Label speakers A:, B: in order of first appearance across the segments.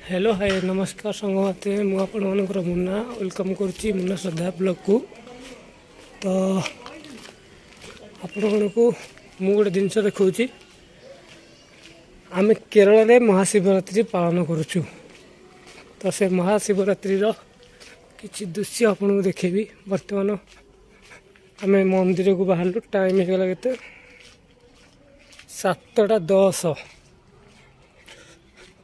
A: Hello hi नमस्कार संगते मुझे मुन्ना वेलकम करुच्ची मुन्ना श्रद्धा ब्लॉग को। तो आपण को मु गोटे जिनस देखा आम केरल में महाशिवरात्रि पालन करुचु। तो से महाशिवरात्रि किसी दृश्य आपन को देखेबी। बर्तमान आम मंदिर को बाहर टाइम होगा के 7:10।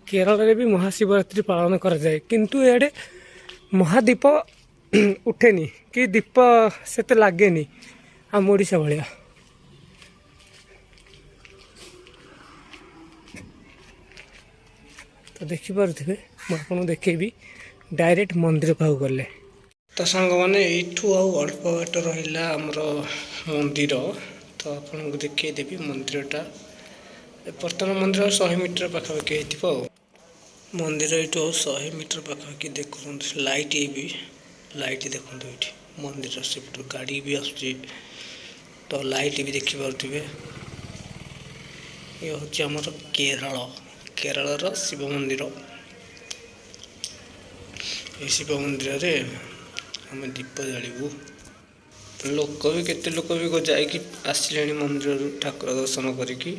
A: केरल में भी महाशिवरात्रि पालन कर जाए किंतु एडे महादीप उठेनी कि दीप से लगे आम ओडिशा भाया। तो देखिपे मुझे देखेबी डायरेक्ट मंदिर पाक गले। तो सांग मैंने यू अल्प बाट रहा आमर मंदिर। तो आपको देखदेवी मंदिरटा बर्तमान मंदिर 100 मीटर पाखापाखि हो। मंदिर ये 100 मीटर पाखापाखि देखुं लाइट भी लाइट देखो ये मंदिर से गाड़ी भी आसुची। तो लाइट भी देखिपे ये हूँ आमर केरल केरल शिव मंदिर। ये शिव मंदिर रे आम दीप जालू लोक भी केते लोक भी जाकि आसिले मंदिर ठाकुर दर्शन करिकी।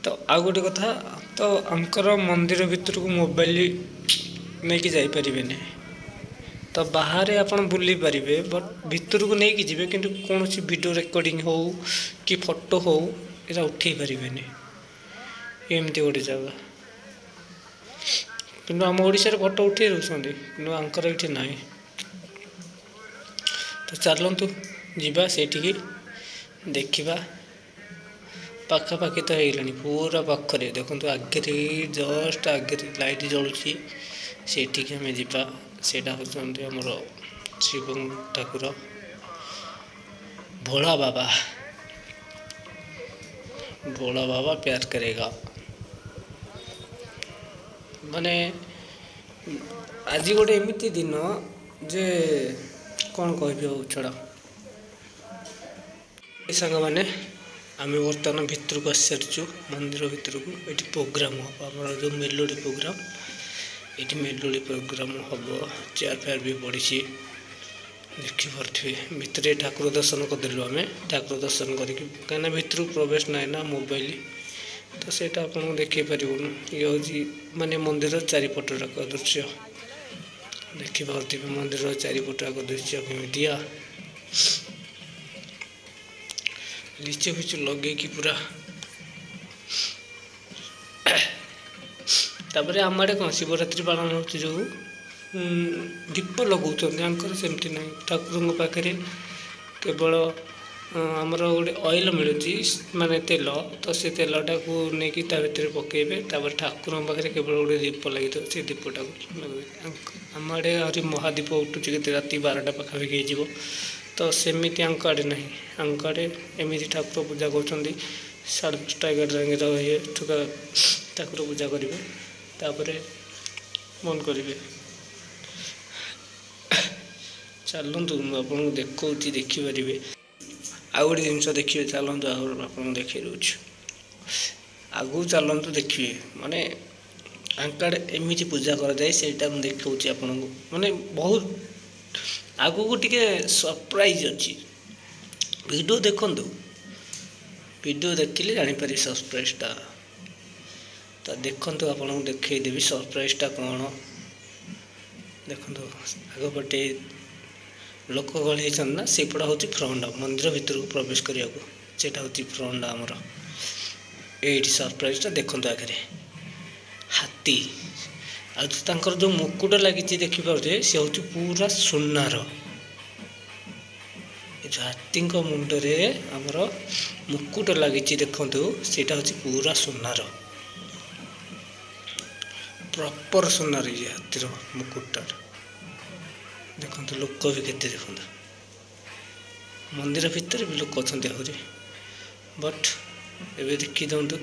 A: तो आउ गोटे कथा तो आंकर मंदिर भितर को मोबाइल नहीं कि जापरें। तो बाहर आपन बुली पारे बट भितर को नहीं कि किंतु कौन सी वीडियो रिकॉर्डिंग हो कि फोटो हो ये उठे पारे एमती गोटे जगह। कि आम ओडिशा फोटो उठे रोचे कि आंकर ये ना। तो चलतु जीवा से देखा पाखापाखि तो होगा पूरा पाखरे देखो आगे जस्ट आगे लाइट जलुची से आम जा सेटा होती आमर शिव ठाकुर भोला बाबा। भोला बाबा प्यार करेगा माने आज गोटे एमती दिन जे कौन कह छड़ा सांग मैंने आम बर्तमान भितर को आसी सारी मंदिर भितर को। ये प्रोग्राम हम आम जो मेलोडी प्रोग्राम ये मेलोडी प्रोग्राम हम चेयर फेयर भी पड़ी देखिपे भितर ठाकुर दर्शन करदेलु। आम ठाकुर दर्शन करके कहीं भितर प्रवेश ना ना मोबाइल। तो सेटा आप देखी पारूँ ये हूँ माने मंदिर चारिपटाक दृश्य देखिपे मंदिर चारिपटाक दृश्य केमितिया लीचे फिचे लगे कि पूरा। तापर आम आड़े कौन शिवरात्रि पालन हो जो दीप लगाऊर सेमती ना ठाकुर पाखे केवल आमर गोटे ऑयल मिलूँ माने तेल। तो से तेलटा को लेकिन भितर पकेबे तापर ठाकुर पाखे केवल गोटे दीप लगी से दीपटा लगे। आम आड़े आहरी महादीप उठुचे के राति 12टा पाखापाखि हो। तो सेमती आंक आड़े ना आंक आड़े एमती ठाकुर पूजा कर 10:30 11 जाए ये ठाकुर पूजा करेंगे तापर बंद करेंगे। चलतु आपको देखा देखिपारे आउ गोटे जिनस देखिए चलतु आप देखे दूँ आगू चलतु देखिए माने आंकड़े एमती पूजा कर जाए से देखा आपन को माने बहुत आगू को टिके सरप्राइज अच्छी वीडियो देखु वीडियो देखिले जानीपारे सरप्राइजटा। तो देखु आपको देखदेवी सरप्राइजटा कौन देखो आग पटे लोक गहली ना सेपटा हूँ फ्रंट मंदिर भितर को प्रवेश करने को हूँ फ्रंट आमर ये सरप्राइजटा देखो आगे हाथी आर जो मुकुट लगी देखिपे सी हूँ पूरा सुनार हाथी मुंडरे आमर मुकुट लगी देखु सीटा हूँ पूरा सुनार प्रॉपर सुनार ये हाथीर मुकुटा देखो लोक भी केते देखो मंदिर भितर भी लोक अच्छा आहरी बट एवं देखी दिंतु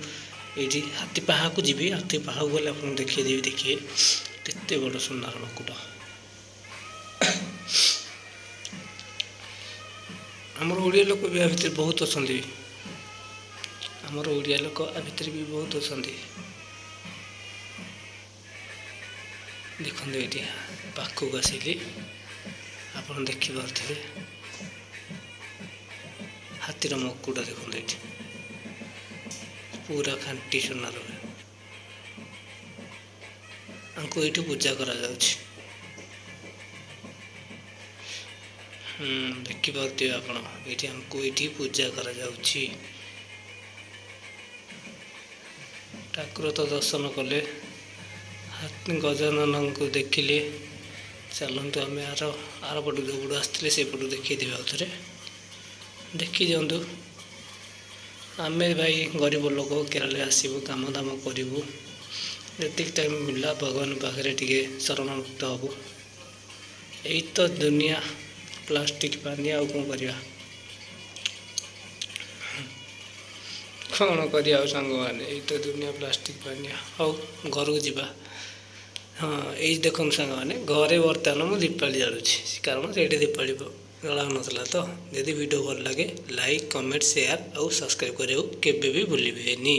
A: ये हाथी पाहा को जी हाथी पाहा गले आप देखदेवी देखिए केते बड़ सुनार मुकुट। आमर ओडिया लोक भी आ भितर बहुत अच्छा आमर ओडिया लोक आ भितर भी बहुत अच्छा ଦେଖନ୍ତୁ ଏଇଠି ପାଖକୁ ଆସିଲି ଆପଣ ଦେଖିପାରୁଥିବେ ହାତୀର ମୁକୁଟ ଦେଖନ୍ତୁ ଏଇଠି ପୁରା ଖାଣ୍ଟି ସୁନାର ଆଙ୍କୁ ଏଇଠି ପୂଜା କରାଯାଉଛି। ଦେଖିପାରୁଥିବେ ଆପଣ ଏଇଠି ଆମକୁ ଏଇଠି ପୂଜା କରାଯାଉଛି। ଠାକୁର ତ ଦର୍ଶନ କଲେ, ଗଜାନନଙ୍କୁ ଦେଖିଲେ। ଚାଲନ୍ତୁ ଆମେ ଆର ପଟୁ ଯୋଉପଟୁ ଆସିଥିଲେ ସେପଟୁ ଦେଖେଇଦେବେ ଆଉ ଥରେ ଦେଖି ଦିଅନ୍ତୁ। ଆମେ ଭାଇ ଗରିବ ଲୋକ କେରଳରେ ଆସିବୁ କାମ ଦାମ କରିବୁ, ଯେତିକି ଟାଇମ୍ ମିଳିଲା ଭଗବାନ ପାଖରେ ଟିକେ ଶରଣାମୁକ୍ତ ହବୁ। ଏଇ ତ ଦୁନିଆ ପ୍ଲାଷ୍ଟିକ ପାନି, ଆଉ କ'ଣ କରିବା, କ'ଣ କରିବା ଆଉ ସାଙ୍ଗମାନେ, ଏଇ ତ ଦୁନିଆ ପ୍ଲାଷ୍ଟିକ ପାନିଆ। ହଉ ଘରକୁ ଯିବା। ହଁ ଏଇ ଦେଖନ୍ତୁ ସାଙ୍ଗମାନେ, ଘରେ ବର୍ତ୍ତମାନ ମୁଁ ଦୀପାଳି ଜାଳୁଛି, କାରଣ ସେଇଠି ଦୀପାଳି ଜଳାଉନଥିଲା ତ। ଯଦି ଭିଡ଼ିଓ ଭଲ ଲାଗେ ଲାଇକ୍ କମେଣ୍ଟ ସେୟାର ଆଉ ସବସ୍କ୍ରାଇବ୍ କରିବାକୁ କେବେ ବି ଭୁଲିବେନି।